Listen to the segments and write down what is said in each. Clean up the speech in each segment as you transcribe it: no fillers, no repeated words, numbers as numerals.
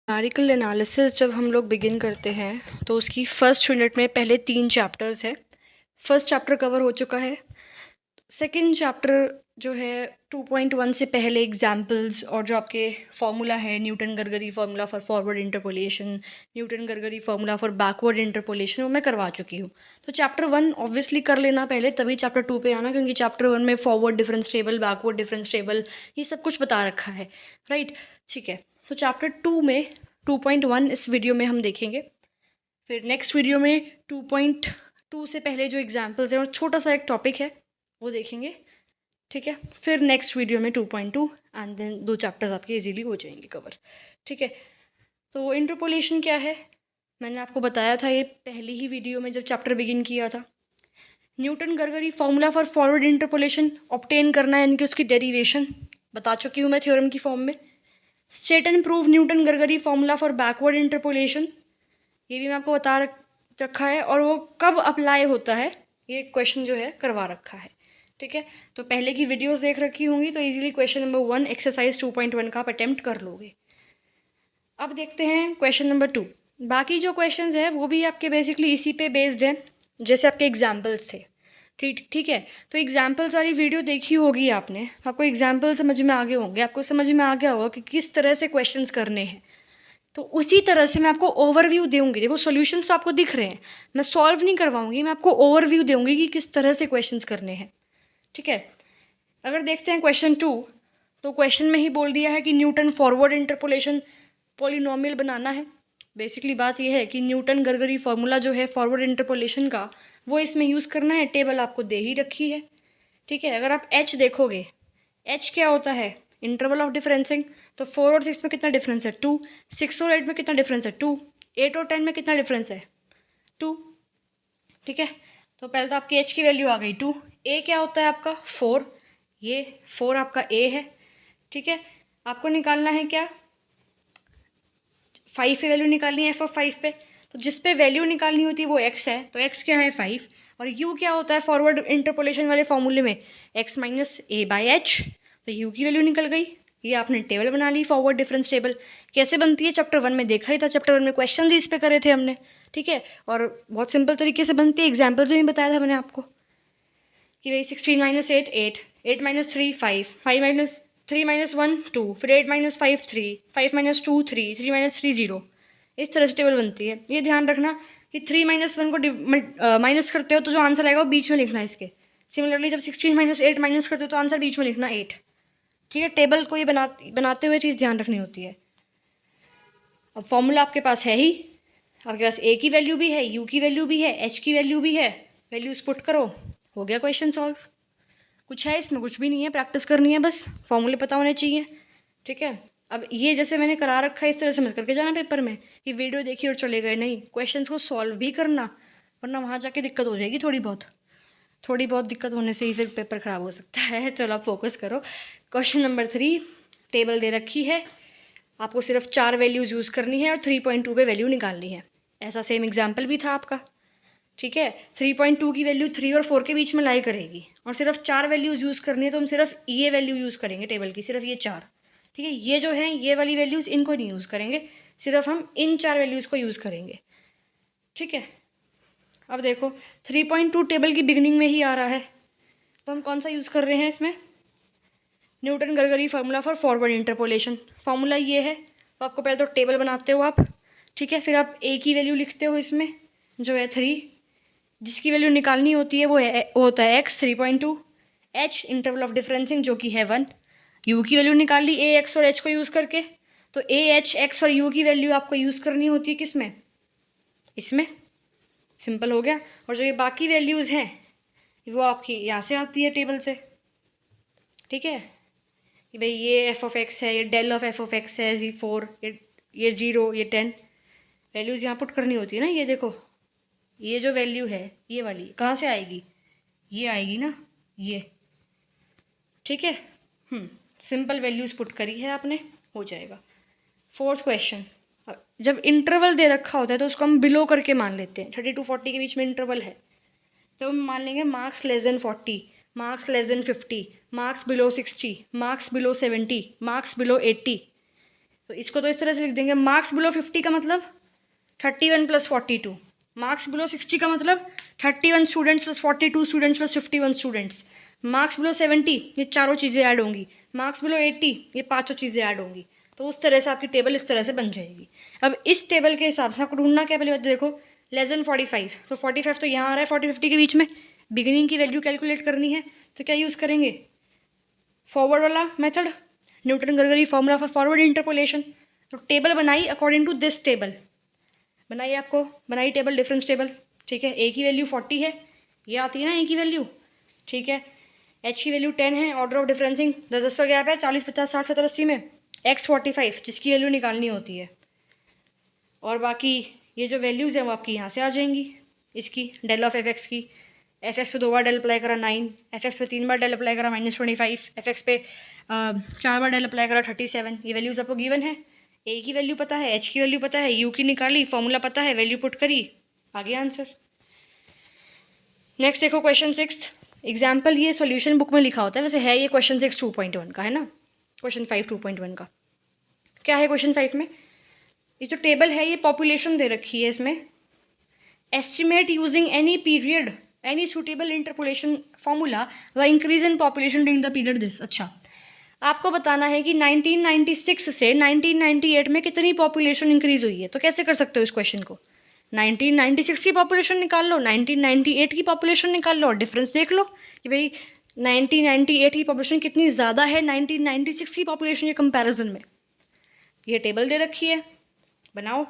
Numerical analysis जब हम लोग बिगिन करते हैं तो उसकी फर्स्ट यूनिट में पहले 3 चैप्टर्स है। फर्स्ट चैप्टर कवर हो चुका है। सेकंड चैप्टर जो है 2.1 से पहले एग्जाम्पल्स और जो आपके फार्मूला है Newton Gregory formula for forward interpolation, Newton Gregory formula for backward interpolation, वो मैं करवा चुकी हूँ। तो चैप्टर 1 ऑब्वियसली कर लेना पहले, तभी चैप्टर 2 पे आना, क्योंकि चैप्टर 1 में forward difference table, backward difference table, ये सब कुछ बता रखा है, राइट। ठीक है, तो चैप्टर 2 में 2.1 इस वीडियो में हम देखेंगे। फिर नेक्स्ट वीडियो में 2.2 से पहले जो एग्जाम्पल्स हैं और छोटा सा एक टॉपिक है वो देखेंगे, ठीक है। फिर नेक्स्ट वीडियो में 2.2 एंड देन 2 चैप्टर्स आपके इजीली हो जाएंगे कवर, ठीक है। तो इंटरपोलेशन क्या है, मैंने आपको बताया था ये पहली ही वीडियो में जब चैप्टर बिगिन किया था। Newton Gregory formula for forward interpolation obtain करना है, यानी कि उसकी डेरिवेशन बता चुकी हूँ मैं थ्योरम की फॉर्म में। State and prove Newton Gregory formula for backward interpolation, ये भी मैं आपको बता रखा है, और वो कब अप्लाई होता है ये क्वेश्चन जो है करवा रखा है, ठीक है। तो पहले की वीडियोस देख रखी होंगी तो इजीली क्वेश्चन नंबर 1 एक्सरसाइज 2.1 का आप अटेम्प्ट कर लोगे। अब देखते हैं क्वेश्चन नंबर 2। बाकी जो क्वेश्चंस है वो भी आपके बेसिकली इसी पे बेस्ड हैं, जैसे आपके एग्जाम्पल्स थे, ठीक है। तो एग्जाम्पल्स वाली वीडियो देखी होगी आपने, आपको एग्जाम्पल समझ में आ गए होंगे, आपको समझ में आ गया होगा कि किस तरह से क्वेश्चंस करने हैं। तो उसी तरह से मैं आपको ओवरव्यू दूंगी। देखो सॉल्यूशंस तो आपको दिख रहे हैं, मैं सॉल्व नहीं करवाऊंगी, मैं आपको ओवरव्यू दूंगी कि किस तरह से क्वेश्चंस करने हैं, ठीक है। अगर देखते हैं क्वेश्चन 2, तो क्वेश्चन में ही बोल दिया है कि न्यूटन फॉरवर्ड इंटरपोलेशन पॉलिनोमियल बनाना है। बेसिकली बात यह है कि न्यूटन गरगरी फार्मूला जो है फॉरवर्ड इंटरपोलेशन का वो इसमें यूज़ करना है। टेबल आपको दे ही रखी है, ठीक है। अगर आप एच देखोगे, एच क्या होता है, इंटरवल ऑफ डिफरेंसिंग। तो 4 और 6 में कितना डिफरेंस है 2, 6 और 8 में कितना डिफरेंस है 2, 8 और 10 में कितना डिफरेंस है 2, ठीक है। तो पहले तो आपकी एच की वैल्यू आ गई 2। ए क्या होता है आपका 4, ये 4 आपका ए है, ठीक है। आपको निकालना है क्या, 5 पे वैल्यू निकालनी है एफ ऑफ 5 पे। तो जिस पे वैल्यू निकालनी होती है वो एक्स है, तो एक्स क्या है 5, और यू क्या होता है फॉरवर्ड इंटरपोलेशन वाले फॉर्मूले में x minus A by H. तो यू की वैल्यू निकल गई। ये आपने टेबल बना ली, फॉरवर्ड डिफरेंस टेबल। कैसे बनती है चैप्टर 1 में देखा ही था, चैप्टर 1 में क्वेश्चन ही इस पे करे थे हमने, ठीक है। और बहुत सिंपल तरीके से बनती है, एग्जाम्पल से भी बताया था मैंने आपको कि भाई 16 माइनस 8 8, 8 माइनस 3 5, 5 माइनस 3 माइनस 1 2, फिर 8 माइनस 5 3, 5 माइनस 2 3, 3 माइनस 3 0। इस तरह से टेबल बनती है। ये ध्यान रखना कि 3 माइनस 1 को माइनस करते हो तो जो आंसर आएगा वो बीच में लिखना है इसके। सिमिलरली जब 16 माइनस 8 माइनस करते हो तो आंसर बीच में लिखना 8, ठीक है। टेबल को ये बनाते हुए चीज़ ध्यान रखनी होती है। अब फॉर्मूला आपके पास है ही, आपके पास ए की वैल्यू भी है, यू की वैल्यू भी है, एच की वैल्यू भी है, वैल्यूज पुट करो, हो गया क्वेश्चन सॉल्व। कुछ है इसमें, कुछ भी नहीं है, प्रैक्टिस करनी है बस, फॉर्मूले पता होने चाहिए, ठीक है। अब ये जैसे मैंने करा रखा है इस तरह से मत करके जाना पेपर में कि वीडियो देखी और चले गए, नहीं, क्वेश्चंस को सॉल्व भी करना, वरना वहाँ जाके दिक्कत हो जाएगी। थोड़ी बहुत दिक्कत होने से ही फिर पेपर ख़राब हो सकता है। चलो आप फोकस करो। क्वेश्चन नंबर 3, टेबल दे रखी है, आपको सिर्फ 4 वैल्यूज़ यूज़ करनी है और 3.2 पे वैल्यू निकालनी है। ऐसा सेम एग्जाम्पल भी था आपका, ठीक है। 3.2 की वैल्यू 3 और 4 के बीच में लाई करेगी, और सिर्फ 4 वैल्यूज़ यूज़ करनी है, तो हम सिर्फ ये वैल्यू यूज़ करेंगे टेबल की, सिर्फ ये 4, ठीक है। ये जो है ये वाली वैल्यूज़ इनको नहीं यूज़ करेंगे, सिर्फ हम इन 4 वैल्यूज़ को यूज़ करेंगे, ठीक है। अब देखो 3.2 टेबल की बिगनिंग में ही आ रहा है, तो हम कौन सा यूज़ कर रहे हैं इसमें, Newton Gregory formula for forward interpolation. Formula ये है, तो आपको पहले तो टेबल बनाते हो आप, ठीक है। फिर आप ए की वैल्यू लिखते हो इसमें जो है 3, जिसकी वैल्यू निकालनी होती है वो होता है एक्स 3.2, एच इंटरवल ऑफ डिफरेंसिंग जो कि है 1, यू की वैल्यू निकाल ली ए एक्स और एच को यूज़ करके। तो ए एच एक्स और यू की वैल्यू आपको यूज़ करनी होती है किस में, इसमें, सिंपल हो गया। और जो ये बाकी वैल्यूज़ हैं वो आपकी यहाँ से आती है टेबल से, ठीक है। कि भाई ये एफ ऑफ एक्स है, ये del of f of x है, Z4, ये 0, ये 10, वैल्यूज़ यहाँ पुट करनी होती है ना। ये देखो ये जो वैल्यू है ये वाली कहाँ से आएगी, ये आएगी ना, ये, ठीक है। सिंपल वैल्यूज़ पुट करी है आपने, हो जाएगा। 4th क्वेश्चन, जब इंटरवल दे रखा होता है तो उसको हम बिलो करके मान लेते हैं। 30 to 40 के बीच में इंटरवल है, तो हम मान लेंगे marks less than 40, marks less than 50, marks below 60, marks below 70, marks below 80। तो इसको तो इस तरह से लिख देंगे, मार्क्स बिलो 50 का मतलब 31 + 42, मार्क्स बिलो 60 का मतलब 31 students + 42 students + 51 students, marks below 70 ये चारों चीज़ें ऐड होंगी, मार्क्स बिलो 80 ये पाँचों चीज़ें ऐड होंगी। तो उस तरह से आपकी टेबल इस तरह से बन जाएगी। अब इस टेबल के हिसाब से आपको ढूंढना क्या, पहले बात देखो, <45, तो 45 तो यहाँ आ रहा है 40 50 के बीच में, बिगिनिंग की वैल्यू कैलकुलेट करनी है, तो क्या यूज़ करेंगे, फॉरवर्ड वाला method, Newton Gregory formula for forward interpolation. तो टेबल बनाई अकॉर्डिंग टू दिस टेबल, बनाई आपको, बनाई टेबल, डिफरेंस टेबल, ठीक है। ए की वैल्यू 40 है, ये आती है ना ए की वैल्यू, ठीक है। एच की वैल्यू 10 है, ऑर्डर ऑफ डिफरेंसिंग 10 का गैप है, 40 50 60 70 80 में, एक्स 45 जिसकी वैल्यू निकालनी होती है, और बाकी ये जो वैल्यूज़ हैं वो आपकी यहाँ से आ जाएंगी, इसकी डेल ऑफ एफ एक्स की, एफ एक्स पे 2 बार डेल अप्लाई करा 9, एफ एक्स पे 3 बार डेल अप्लाई करा -25, एफ एक्स पे 4 बार डेल अप्लाई करा 37, ये वैल्यूज़ आपको गिवन है। ए की वैल्यू पता है, एच की वैल्यू पता है, यू की निकाली, फॉर्मूला पता है, वैल्यू पुट करी, आ गया आंसर। नेक्स्ट देखो क्वेश्चन 6, एग्जाम्पल ये सॉल्यूशन बुक में लिखा होता है, वैसे है ये क्वेश्चन 6 2.1 का है ना, क्वेश्चन 5 2.1 का क्या है। क्वेश्चन 5 में ये जो टेबल है ये पॉपुलेशन दे रखी है, इसमें estimate using any period any suitable interpolation formula the increase in population during the period this. अच्छा, आपको बताना है कि 1996 से 1998 में कितनी पॉपुलेशन इंक्रीज हुई है। तो कैसे कर सकते हो इस क्वेश्चन को, 1996 की पॉपुलेशन निकाल लो, 1998 की पॉपुलेशन निकाल लो और डिफरेंस देख लो कि भाई 1998 की पॉपुलेशन कितनी ज़्यादा है 1996 की पॉपुलेशन के कंपैरिजन में। ये टेबल दे रखी है, बनाओ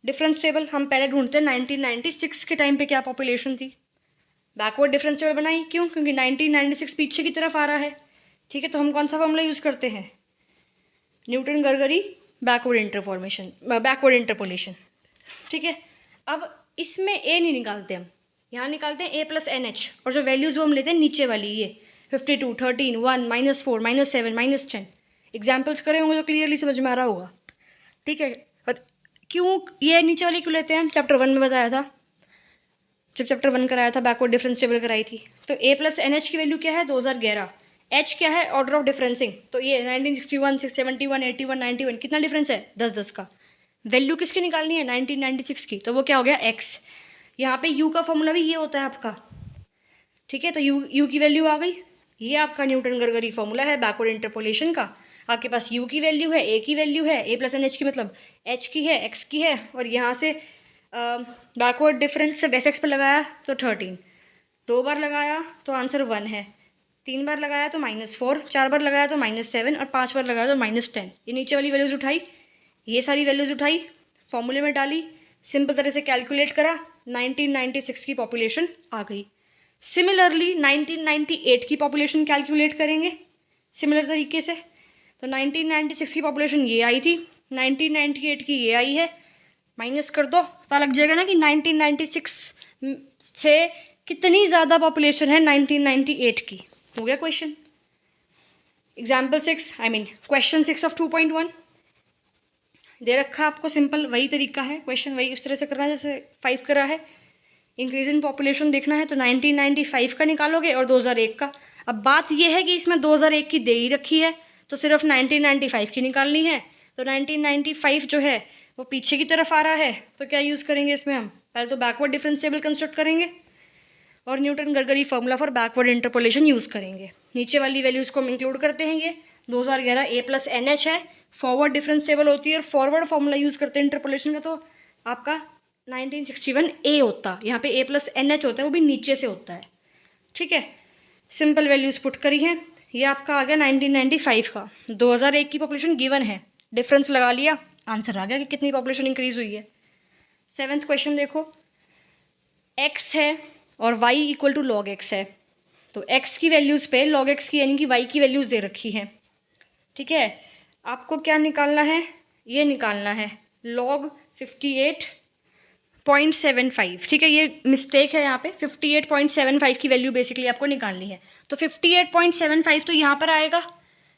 डिफरेंस टेबल। हम पहले ढूंढते हैं 1996 के टाइम पे क्या पॉपुलेशन थी, बैकवर्ड डिफरेंस टेबल बनाई, क्यों, क्योंकि 1996 पीछे की तरफ आ रहा है, ठीक है। तो हम कौन सा फॉर्मूला यूज़ करते हैं, न्यूटन गरगरी बैकवर्ड इंटरपोलेशन, ठीक है। अब इसमें ए नहीं निकालते हम, यहाँ निकालते हैं ए + NH, और जो वैल्यूज़ वो हम लेते हैं नीचे वाली, ये 52 13 1 -4 -7 -10, एग्जाम्पल्स करे होंगे तो क्लियरली समझ में आ रहा होगा, ठीक है। और क्यों ये नीचे वाली क्यों लेते हैं, हम चैप्टर 1 में बताया था, जब चैप्टर 1 कराया था बैकवर्ड डिफरेंस टेबल कराई थी। तो ए + NH की वैल्यू क्या है 2011, एच क्या है ऑर्डर ऑफ डिफरेंसिंग, तो ये 1961 71 81 91, कितना डिफरेंस है 10 का। वैल्यू किसकी निकालनी है 1996 की, तो वो क्या हो गया एक्स। यहाँ पे यू का फॉर्मूला भी ये होता है आपका, ठीक है। तो यू की वैल्यू आ गई, ये आपका न्यूटन गरगरी फॉर्मूला है बैकवर्ड इंटरपोलेशन का। आपके पास यू की वैल्यू है, ए की वैल्यू है, ए + NH की मतलब एच की है, एक्स की है, और यहाँ से बैकवर्ड डिफरेंस जब एफ एक्स पर लगाया तो 13, 2 बार लगाया तो आंसर 1 है, 3 बार लगाया तो -4, 4 बार लगाया तो -7, और 5 बार लगाया तो -10। ये नीचे वाली वैल्यूज़ उठाई, ये सारी वैल्यूज़ उठाई, फॉर्मूले में डाली, सिंपल तरह से कैलकुलेट करा, 1996 की पॉपुलेशन आ गई। सिमिलरली 1998 की पॉपुलेशन कैलकुलेट करेंगे सिमिलर तरीके से। तो 1996 की पॉपुलेशन ये आई थी, 1998 की ये आई है, माइनस कर दो, पता लग जाएगा ना कि 1996 से कितनी ज़्यादा पॉपुलेशन है 1998 की। हो गया क्वेश्चन। एग्जाम्पल 6 क्वेश्चन 6 ऑफ 2.1 दे रखा आपको, सिंपल वही तरीका है, क्वेश्चन वही उस तरह से करना है जैसे 5 करा है। इंक्रीज इन पॉपुलेशन देखना है तो 1995 का निकालोगे और 2001 का। अब बात यह है कि इसमें 2001 की दे ही रखी है तो सिर्फ 1995 की निकालनी है। तो 1995 जो है वो पीछे की तरफ आ रहा है, तो क्या यूज़ करेंगे इसमें, हम पहले तो बैकवर्ड डिफरेंस टेबल कंस्ट्रक्ट करेंगे और Newton Gregory formula for backward interpolation use करेंगे। नीचे वाली वैल्यूज़ को हम इंक्लूड करते हैं। ये 2011 ए + NH है, फॉरवर्ड डिफरेंस टेबल होती है और फॉरवर्ड फॉर्मूला यूज़ करते हैं इंटरपोलेशन का, तो आपका 1961 ए होता, यहाँ पे ए + NH होता है, वो भी नीचे से होता है, ठीक है। सिंपल वैल्यूज़ पुट करी हैं, ये आपका आ गया 1995 का। 2001 की पॉपुलेशन गिवन है, डिफरेंस लगा लिया, आंसर आ गया कि कितनी पॉपुलेशन इंक्रीज हुई है। 7th क्वेश्चन देखो, x है और y = log x है, तो x की वैल्यूज़ पे log x की यानी कि y की वैल्यूज़ दे रखी है, ठीक है। आपको क्या निकालना है, ये निकालना है log 58.75, ठीक है। ये मिस्टेक है यहाँ पे, 58.75 की वैल्यू बेसिकली आपको निकालनी है। तो 58.75 तो यहाँ पर आएगा,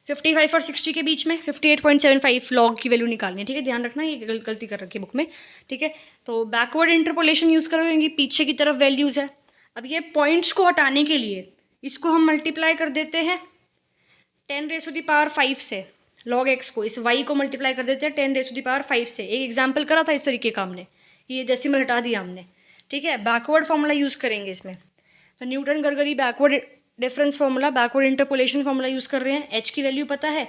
55 और 60 के बीच में 58.75 लॉग की वैल्यू निकालनी है, ठीक है। ध्यान रखना, ये गलती कर रखी है बुक में, ठीक है। तो बैकवर्ड इंटरपोलेशन यूज़ करोगे, पीछे की तरफ वैल्यूज़ है। अब ये पॉइंट्स को हटाने के लिए इसको हम मल्टीप्लाई कर देते हैं 10⁵ से, log x को इस y को मल्टीप्लाई कर देते हैं 10⁵ से। एक एग्जाम्पल करा था इस तरीके का हमने, ये डेसिमल हटा दिया हमने, ठीक है। बैकवर्ड फॉर्मूला यूज़ करेंगे इसमें, तो Newton Gregory backward difference formula, backward interpolation formula use कर रहे हैं। h की वैल्यू पता है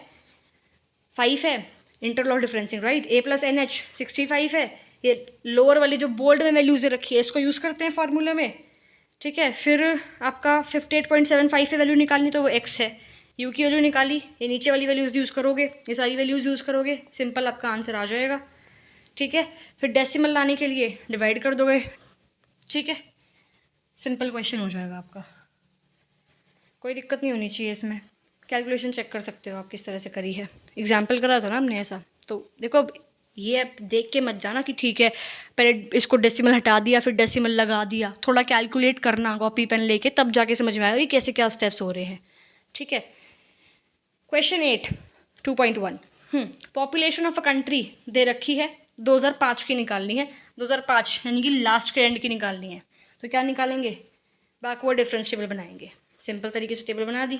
5 है, इंटरलॉ differencing, right. a plus n h 65 है। ये लोअर वाली जो बोल्ड में वैल्यूज दे रखी है इसको यूज़ करते हैं फार्मूला में, ठीक है। फिर आपका 58.75 पे वैल्यू निकालनी, तो वो x है। u की वैल्यू निकाली, ये नीचे वाली वैल्यूज़ यूज़ करोगे, ये सारी वैल्यूज़ यूज़ करोगे, सिंपल आपका आंसर आ जाएगा, ठीक है। फिर डेसिमल लाने के लिए डिवाइड कर दोगे, ठीक है, सिंपल क्वेश्चन हो जाएगा आपका। कोई दिक्कत नहीं होनी चाहिए इसमें, कैलकुलेशन चेक कर सकते हो आप किस तरह से करी है। एग्जाम्पल करा था ना हमने ऐसा, तो देखो अब ये आप देख के मत जाना कि ठीक है पहले इसको डेसिमल हटा दिया फिर डेसिमल लगा दिया, थोड़ा कैलकुलेट करना कॉपी पेन लेके, तब जाके समझ में आएगा कि कैसे क्या स्टेप्स हो रहे हैं, ठीक है। Question 8 2.1, population of a country दे रखी है, 2005 की निकालनी है, 2005 यानी कि लास्ट के एंड की निकालनी है। तो क्या निकालेंगे, बैकवर्ड डिफरेंस टेबल बनाएंगे, सिंपल तरीके से टेबल बना दी।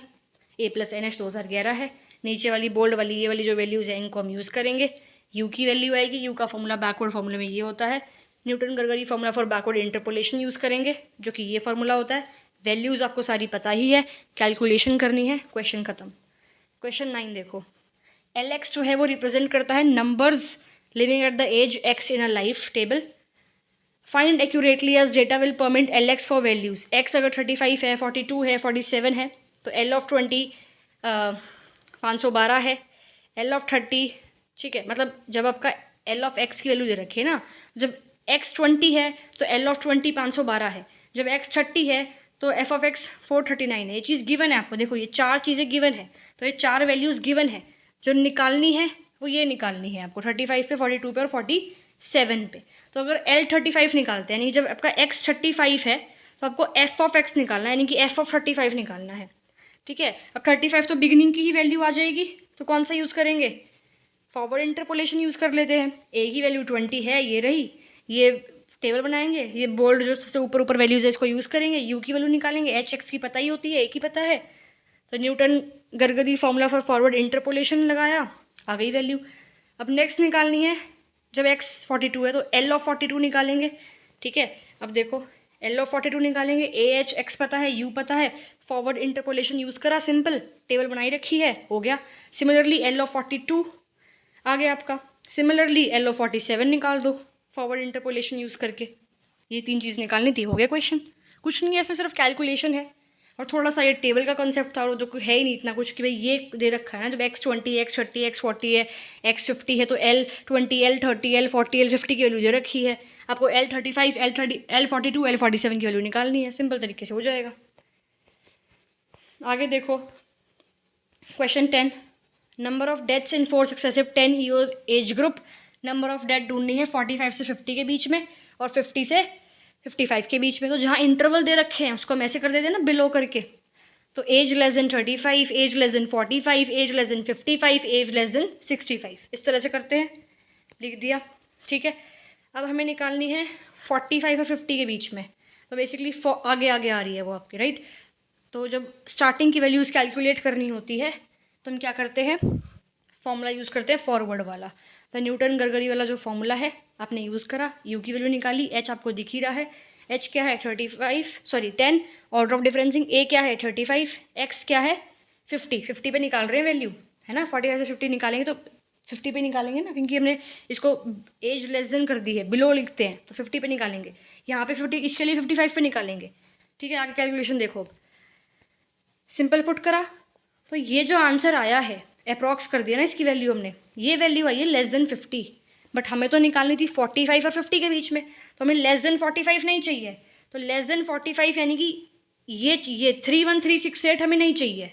a प्लस एन एच 2011 है, नीचे वाली बोल्ड वाली ये वाली जो वैल्यूज़ है इनको हम यूज़ करेंगे। u की वैल्यू आएगी, u का फॉर्मूला बैकवर्ड फॉर्मूले में ये होता है, Newton Gregory formula for backward interpolation use करेंगे जो कि ये फॉर्मूला होता है। वैल्यूज़ आपको सारी पता ही है, कैलकुलेशन करनी है, क्वेश्चन खत्म। क्वेश्चन 9 देखो, Lx जो है वो रिप्रेजेंट करता है numbers living at the age x in a life table. Find accurately age data will permit Lx for values. x अगर 35 है, 42 है, 47 है, तो L ऑफ 20 512 है, L ऑफ 30, ठीक है। मतलब जब आपका L ऑफ x की वैल्यू दे रखी है ना, जब x 20 है तो L ऑफ 20 512 है, जब x 30 है तो f ऑफ x 439 है। ये चीज़ गिवन है आपको, देखो ये चार चीज़ें गिवन है, तो ये चार वैल्यूज़ गिवन है, जो निकालनी है वो ये निकालनी है आपको 35 पे, 42 पे और 47 पे। तो अगर L 35 निकालते हैं, यानी जब आपका x 35 है तो आपको f ऑफ x निकालना है, यानी कि f ऑफ 35 निकालना है, ठीक है। अब 35 तो बिगिनिंग की ही वैल्यू आ जाएगी, तो कौन सा यूज़ करेंगे, फॉरवर्ड इंटरपोलेशन यूज़ कर लेते हैं। a की वैल्यू 20 है, ये रही, ये टेबल बनाएंगे, ये बोल्ड जो सबसे ऊपर ऊपर वैल्यूज़ है इसको यूज़ करेंगे, u की वैल्यू निकालेंगे, h x की पता ही होती है, a की पता है, तो Newton Gregory formula for forward interpolation लगाया, आ गई वैल्यू। अब नेक्स्ट निकालनी है, जब x 42 है तो L ऑफ 42 निकालेंगे, ठीक है। अब देखो L ऑफ 42 निकालेंगे, a h x पता है, u पता है, फॉरवर्ड इंटरपोलेशन यूज़ करा, सिंपल टेबल बनाई रखी है, हो गया। सिमिलरली L ऑफ 42 आ गया आपका, सिमिलरली L ऑफ 47 निकाल दो फॉरवर्ड इंटरपोलेशन यूज़ करके। ये तीन चीज़ निकालनी थी, हो गया क्वेश्चन। कुछ नहीं है इसमें, सिर्फ कैलकुलेशन है और थोड़ा सा ये टेबल का कॉन्सेप्ट था, जो है ही नहीं इतना कुछ कि भाई ये दे रखा है ना, जब x 20, x 30, x 40 है, x 50 है तो L 20, L 30, L 40, L 50 की वैल्यू दे रखी है, आपको L 35, L 42, L 47 की वैल्यू निकालनी है, सिंपल तरीके से हो जाएगा। आगे देखो question 10, number of deaths in 4 successive 10 year age group. Number of death ढूंढनी है 45 से 50 के बीच में और 50 से 55 के बीच में। तो जहाँ इंटरवल दे रखे हैं उसको हम ऐसे कर देते हैं ना बिलो करके, तो age less than 35, age less than 45, age less than 55, age less than 65, इस तरह से करते हैं, लिख दिया, ठीक है। अब हमें निकालनी है 45 और 50 के बीच में, तो बेसिकली आगे आगे आ रही है वो आपकी, राइट। तो जब स्टार्टिंग की वैल्यूज़ कैलकुलेट करनी होती है तो हम क्या करते हैं, फॉर्मूला यूज़ करते हैं फॉरवर्ड वाला। तो न्यूटन गरगरी वाला जो फॉर्मूला है आपने यूज़ करा, u की वैल्यू निकाली, h आपको दिख ही रहा है, h क्या है 10, ऑर्डर ऑफ डिफरेंसिंग a क्या है 35, x क्या है 50 पे निकाल रहे हैं वैल्यू, है ना। 45 से 50 निकालेंगे तो 50 पे निकालेंगे ना, क्योंकि हमने इसको एज लेस देन कर दी है, बिलो लिखते हैं, तो 50 पे निकालेंगे। यहाँ पे 50, इसके लिए 55 पे निकालेंगे, ठीक है। आगे कैलकुलेशन देखो, सिंपल पुट करा तो ये जो आंसर आया है अप्रॉक्स कर दिया ना इसकी वैल्यू हमने, ये वैल्यू आई है लेस देन 50, बट हमें तो निकालनी थी 45 और 50 के बीच में, तो हमें लेस देन 45 नहीं चाहिए, तो लेस देन 45 यानी कि ये 31368 हमें नहीं चाहिए,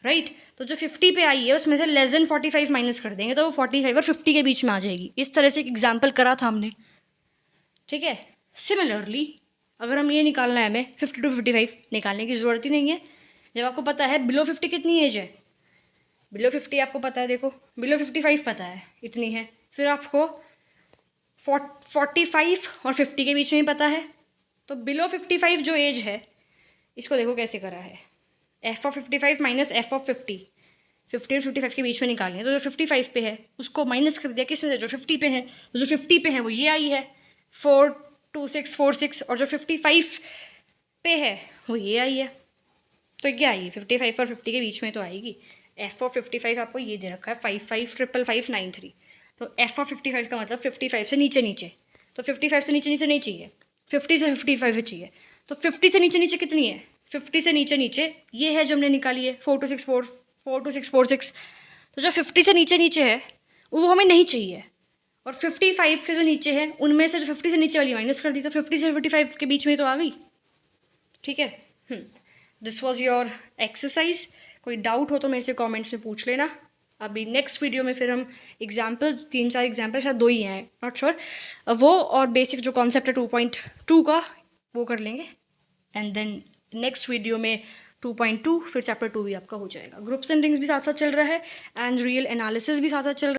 राइट। तो जो 50 पे आई है उसमें से लेस देन 45 माइनस कर देंगे तो वो 45 और 50 के बीच में आ जाएगी। इस तरह से एक एग्जाम्पल करा था हमने, ठीक है। सिमिलरली अगर हम ये निकालना है हमें 50 to 55, निकालने की ज़रूरत ही नहीं है, जब आपको पता है बिलो 50 कितनी एज है, बिलो 50 आपको पता है, देखो बिलो 55 पता है इतनी है, फिर आपको 45 और 50 के बीच में ही पता है, तो बिलो 55 जो एज है इसको देखो कैसे करा है, f of 55 minus f of 50, 50 और 55 के बीच में निकालनी है, तो जो 55 पे है उसको माइनस कर दिया किस में से, जो 50 पे है। तो जो 50 पे है वो ये आई है 42646, और जो 55 पे है वो ये आई है। तो क्या आएगी 55 और 50 के बीच में तो आएगी। एफ ऑफ 55 आपको ये दे रखा है 555593। तो एफ ऑफ 55 का मतलब 55 से नीचे नीचे, तो 55 से नीचे नीचे नहीं चाहिए, 50 से 55 चाहिए। तो 50 से नीचे नीचे कितनी है, 50 से नीचे नीचे ये है जो हमने निकाली है 42646। तो जो 50 से नीचे नीचे है वो हमें नहीं चाहिए, और 55 के जो नीचे है उनमें से जो 50 से नीचे वाली माइनस कर दी, तो 50 से 55 के बीच में तो आ गई। ठीक है, दिस वॉज योर एक्सरसाइज। कोई डाउट हो तो मेरे से कमेंट्स में पूछ लेना। अभी नेक्स्ट वीडियो में फिर हम एग्जाम्पल 3-4 एग्जाम्पल, शायद 2 ही हैं, नॉट श्योर, वो और बेसिक जो कॉन्सेप्ट है 2.2 का वो कर लेंगे। एंड देन नेक्स्ट वीडियो में 2.2, फिर चैप्टर 2 भी आपका हो जाएगा। ग्रुप्स एंड रिंग्स भी साथ साथ चल रहा है, एंड रियल एनालिसिस भी साथ साथ चल रहा है।